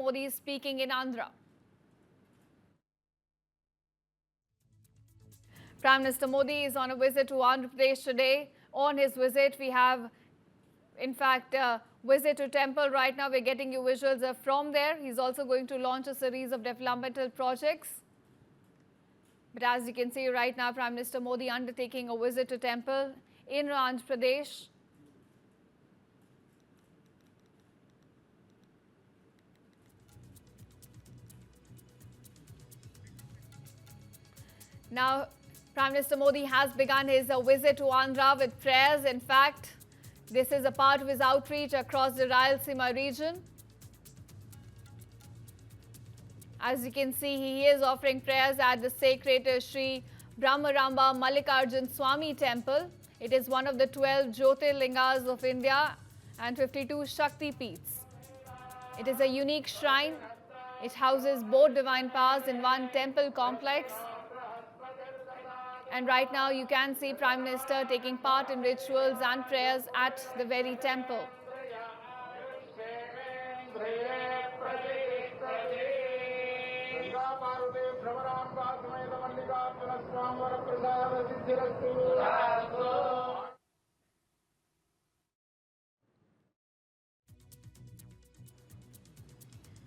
Modi speaking in Andhra. Prime Minister Modi is on a visit to Andhra Pradesh today. On his visit, we have, in fact, a visit to temple. Right now, we're getting you visuals from there. He's also going to launch a series of developmental projects. But as you can see right now, Prime Minister Modi undertaking a visit to temple in Andhra Pradesh. Now, Prime Minister Modi has begun his visit to Andhra with prayers. In fact, this is a part of his outreach across the Rayalaseema region. As you can see, he is offering prayers at the sacred Sri Bhramaramba Mallikarjuna Swamy temple. It is one of the 12 Jyotirlingas of India and 52 Shakti Peeths. It is a unique shrine. It houses both divine powers in one temple complex. And right now you can see Prime Minister taking part in rituals and prayers at the very temple.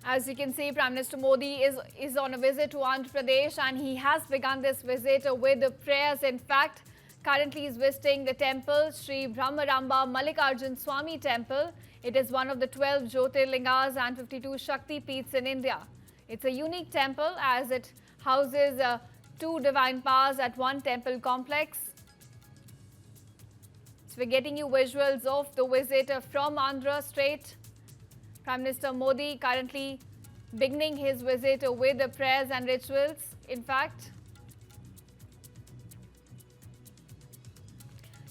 As you can see, Prime Minister Modi is on a visit to Andhra Pradesh, and he has begun this visit with the prayers. In fact, currently he is visiting the temple, Sri Bhramaramba Mallikarjuna Swamy temple. It is one of the 12 Jyotirlingas and 52 Shakti Peeths in India. It's a unique temple as it houses two divine powers at one temple complex. So we're getting you visuals of the visit from Andhra straight. Prime Minister Modi currently beginning his visit with the prayers and rituals. In fact,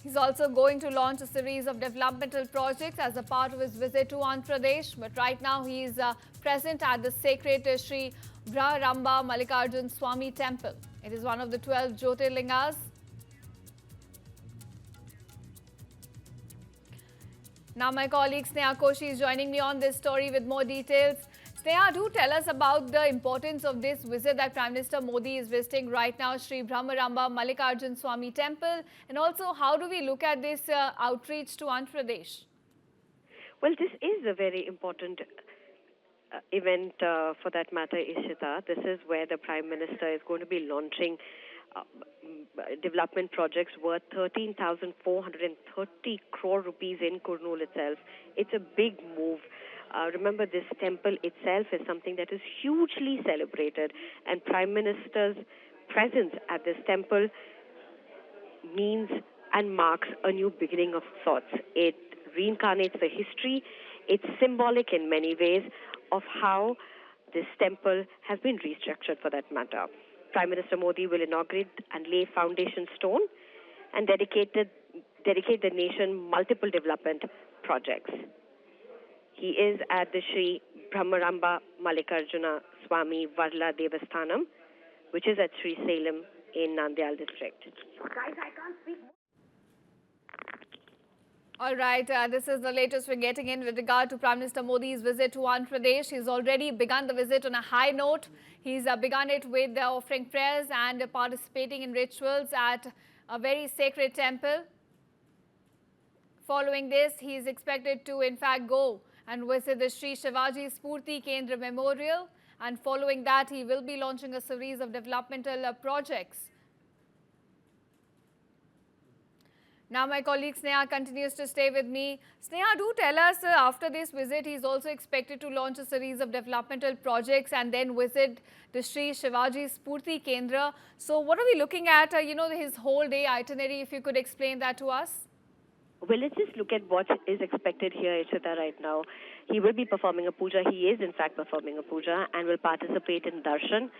he's also going to launch a series of developmental projects as a part of his visit to Andhra Pradesh. But right now he is present at the sacred Sri Bhramaramba Mallikarjuna Swamy temple. It is one of the 12 Jyotirlingas. Now my colleague Sneha Koshi is joining me on this story with more details. Sneha, do tell us about the importance of this visit that Prime Minister Modi is visiting right now, Sri Bhramaramba Mallikarjuna Swamy temple, and also how do we look at this outreach to Andhra Pradesh? Well, this is a very important event for that matter, Ishita. This is where the Prime Minister is going to be launching development projects worth 13,430 crore rupees in Kurnool itself. It's a big move. Remember, this temple itself is something that is hugely celebrated, and Prime Minister's presence at this temple means and marks a new beginning of sorts. It reincarnates the history. It's symbolic in many ways of how this temple has been restructured for that matter. Prime Minister Modi will inaugurate and lay foundation stone and dedicate the nation multiple development projects. He is at the Sri Bhramaramba Mallikarjuna Swamy Varla Devasthanam, which is at Srisailam in Nandyal district. Guys, I can't speak. All right, this is the latest we're getting in with regard to Prime Minister Modi's visit to Andhra Pradesh. He's already begun the visit on a high note. He's begun it with offering prayers and participating in rituals at a very sacred temple. Following this, he is expected to, in fact, go and visit the Sri Shivaji Spurti Kendra Memorial. And following that, he will be launching a series of developmental projects. Now my colleague Sneha continues to stay with me. Sneha, do tell us, after this visit, he is also expected to launch a series of developmental projects and then visit the Sri Shivaji Spurti Kendra. So what are we looking at, his whole day itinerary, if you could explain that to us? Well, let's just look at what is expected here, Ishita, right now. He will be performing a puja. He is, in fact, performing a puja and will participate in darshan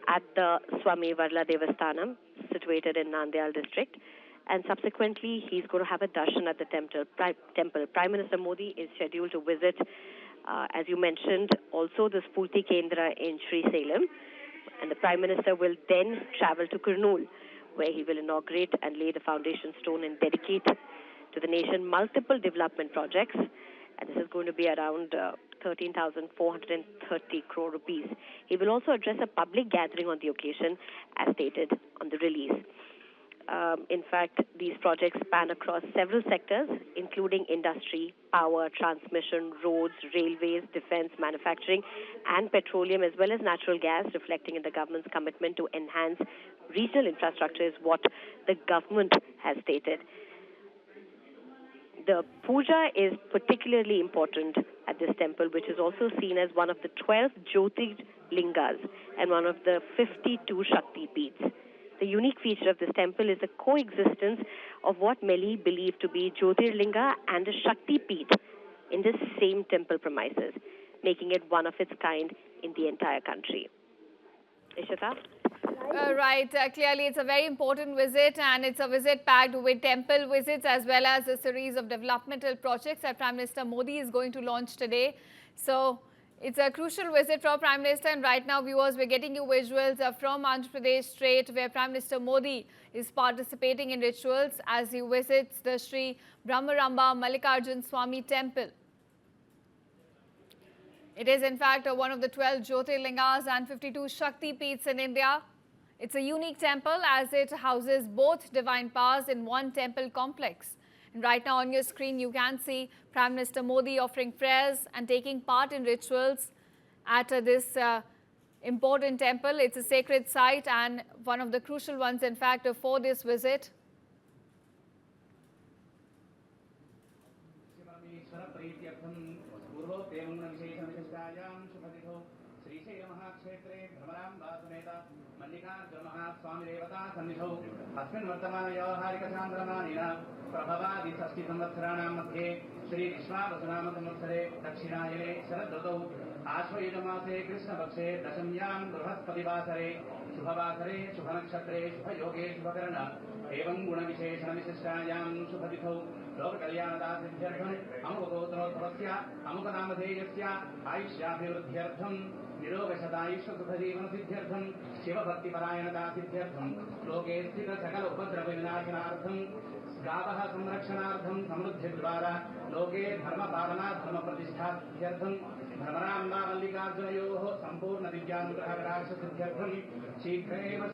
at the Swami Varla Devasthanam, situated in Nandyal district. And subsequently, he's going to have a darshan at the temple. Prime Minister Modi is scheduled to visit, as you mentioned, also the Spurti Kendra in Srisailam. And the Prime Minister will then travel to Kurnool, where he will inaugurate and lay the foundation stone and dedicate to the nation multiple development projects. And this is going to be around 13,430 crore rupees. He will also address a public gathering on the occasion, as stated on the release. In fact, these projects span across several sectors, including industry, power, transmission, roads, railways, defense, manufacturing, and petroleum, as well as natural gas, reflecting in the government's commitment to enhance regional infrastructure is what the government has stated. The puja is particularly important at this temple, which is also seen as one of the 12 Jyotirlingas and one of the 52 Shakti Peeths. The unique feature of this temple is the coexistence of what many believe to be Jyotirlinga and a Shakti Peeth in the same temple premises, making it one of its kind in the entire country. Ishita? Right. Clearly, it's a very important visit, and it's a visit packed with temple visits as well as a series of developmental projects that Prime Minister Modi is going to launch today. So, it's a crucial visit for Prime Minister, and right now, viewers, we're getting you visuals from Andhra Pradesh straight, where Prime Minister Modi is participating in rituals as he visits the Sri Bhramaramba Mallikarjuna Swamy temple. It is in fact one of the 12 Jyotirlingas and 52 Shakti Peeths in India. It's a unique temple as it houses both divine powers in one temple complex. And right now on your screen you can see Prime Minister Modi offering prayers and taking part in rituals at this important temple. It's a sacred site and one of the crucial ones in fact for this visit. Mallikarjuna Swamy Devata Sannidhau Asmin Vartamana Vyavaharika Chandramana Prabhavadi Sasti Samvatsarana Madhye Shri Vishwavasana Samvatsare Dakshinayane Sharadratau Ashvayudamase Krishna Vakshe Dashamyam Bruhaspati Vasare Shubhavasare Shubhanakshatre Shubhayoge Shubhakarana Evam Guna Visheshana Vishishtayam Shubhadithau Loka Kalyanada Siddhyartham Amukotrotavasya Amukanamatheyasya Aishyabhivruddhyartham Nirogashadayishwa Sukhajeevana Siddhyartham Shiva Bhakti Parayanata Siddhyartham Loke Sthita Sakala Upadrava Vinashanartham Gavaha Samrakshanartham Samruddhidvara Loke Dharma Parana Dharma Pratishtha Siddhyartham Bhramaramba Mallikarjuna Yoho Sampurna Divyanugraha Karaksha Siddhyartham Shikreva.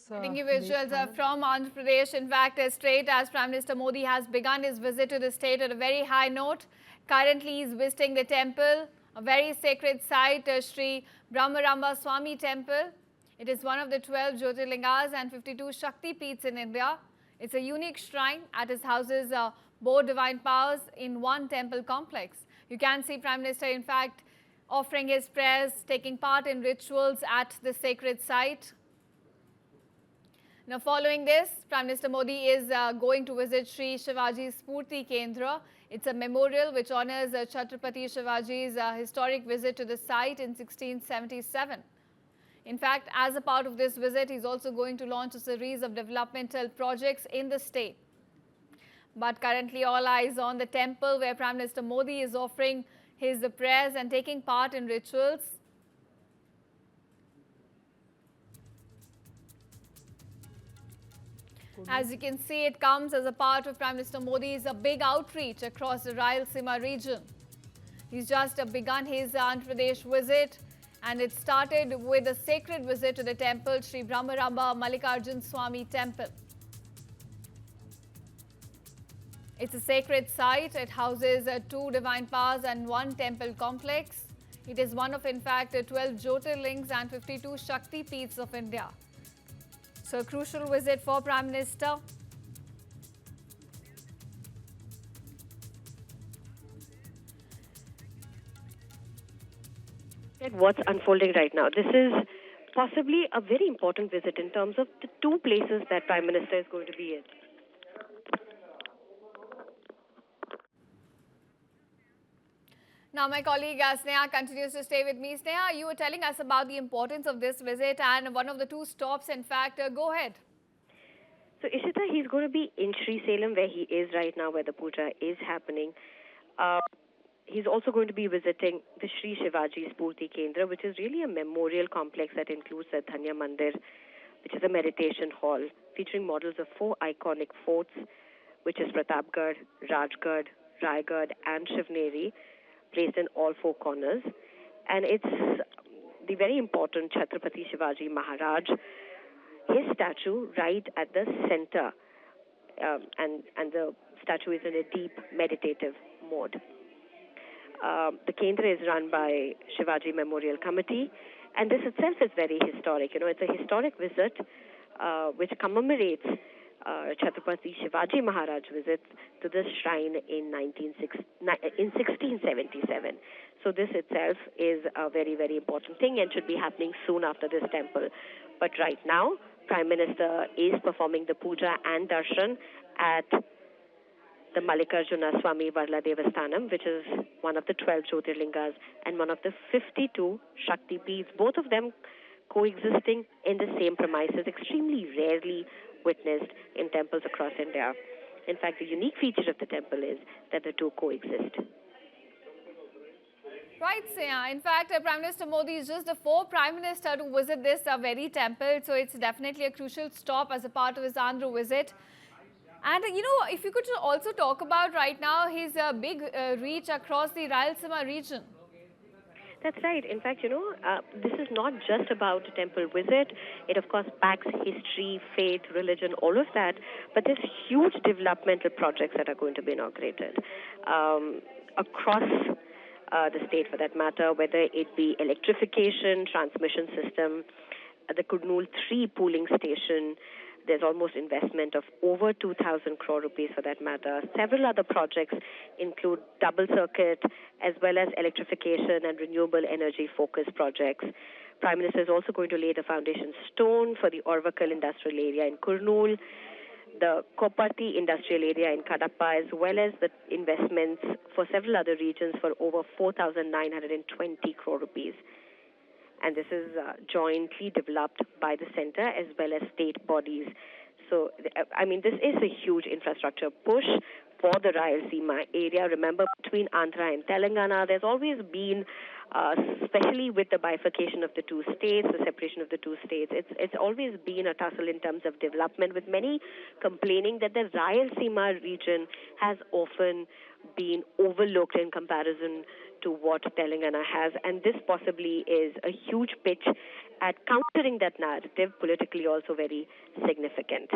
Getting you visuals from Andhra Pradesh. In fact, straight as Prime Minister Modi has begun his visit to the state at a very high note. Currently, he is visiting the temple, a very sacred site, Sri Bhramaramba Swamy temple. It is one of the 12 Jyotirlingas and 52 Shakti Peeths in India. It's a unique shrine at his houses, both divine powers in one temple complex. You can see Prime Minister, in fact, offering his prayers, taking part in rituals at the sacred site. Now, following this, Prime Minister Modi is going to visit Sri Shivaji's Spurti Kendra. It's a memorial which honors Chhatrapati Shivaji's historic visit to the site in 1677. In fact, as a part of this visit, he's also going to launch a series of developmental projects in the state. But currently, all eyes on the temple where Prime Minister Modi is offering his prayers and taking part in rituals. As you can see, it comes as a part of Prime Minister Modi's big outreach across the Rayalaseema region. He's just begun his Andhra Pradesh visit, and it started with a sacred visit to the temple, Sri Bhramaramba Mallikarjuna Swamy temple. It's a sacred site. It houses 2 divine powers and 1 temple complex. It is one of, in fact, 12 Jyotirlingas and 52 Shakti Peeths of India. So, a crucial visit for Prime Minister. What's unfolding right now? This is possibly a very important visit in terms of the 2 places that Prime Minister is going to be in. Now, my colleague Sneha continues to stay with me. Sneha, you were telling us about the importance of this visit and one of the 2 stops, in fact, go ahead. So, Ishita, he's going to be in Srisailam, where he is right now, where the puja is happening. He's also going to be visiting the Sri Shivaji Spurti Kendra, which is really a memorial complex that includes the Dhanya Mandir, which is a meditation hall featuring models of 4 iconic forts, which is Pratapgarh, Rajgarh, Raigad, and Shivneri, placed in all four corners. And it's the very important Chhatrapati Shivaji Maharaj, his statue right at the center. And the statue is in a deep meditative mode. The Kendra is run by Shivaji Memorial Committee, and this itself is very historic. It's a historic visit which commemorates Chhatrapati Shivaji Maharaj visit to this shrine in 1677. So this itself is a very, very important thing and should be happening soon after this temple. But right now, Prime Minister is performing the puja and darshan at the Mallikarjuna Swamy Varla Devasthanam, which is one of the 12 Jyotirlingas and one of the 52 Shakti Peeths, both of them coexisting in the same premises, extremely rarely witnessed in temples across India. In fact, the unique feature of the temple is that the two coexist. Right, Sneha. In fact, Prime Minister Modi is just the fourth Prime Minister to visit this very temple. So it's definitely a crucial stop as a part of his Andhra visit. And, if you could also talk about right now his big reach across the Rayalaseema region. That's right. In fact, this is not just about a temple visit. It, of course, packs history, faith, religion, all of that. But there's huge developmental projects that are going to be inaugurated across the state, for that matter, whether it be electrification, transmission system, the Kurnool 3 pooling station. There's almost investment of over 2,000 crore rupees for that matter. Several other projects include double circuit as well as electrification and renewable energy focused projects. Prime Minister is also going to lay the foundation stone for the Orvakal industrial area in Kurnool, the Koppatti industrial area in Kadapa, as well as the investments for several other regions for over 4,920 crore rupees. And this is jointly developed by the center as well as state bodies. So, this is a huge infrastructure push for the Rayalaseema area. Remember, between Andhra and Telangana, there's always been, especially with the bifurcation of the two states, the separation of the two states, it's always been a tussle in terms of development, with many complaining that the Rayalaseema region has often been overlooked in comparison to what Telangana has, and this possibly is a huge pitch at countering that narrative, politically also very significant.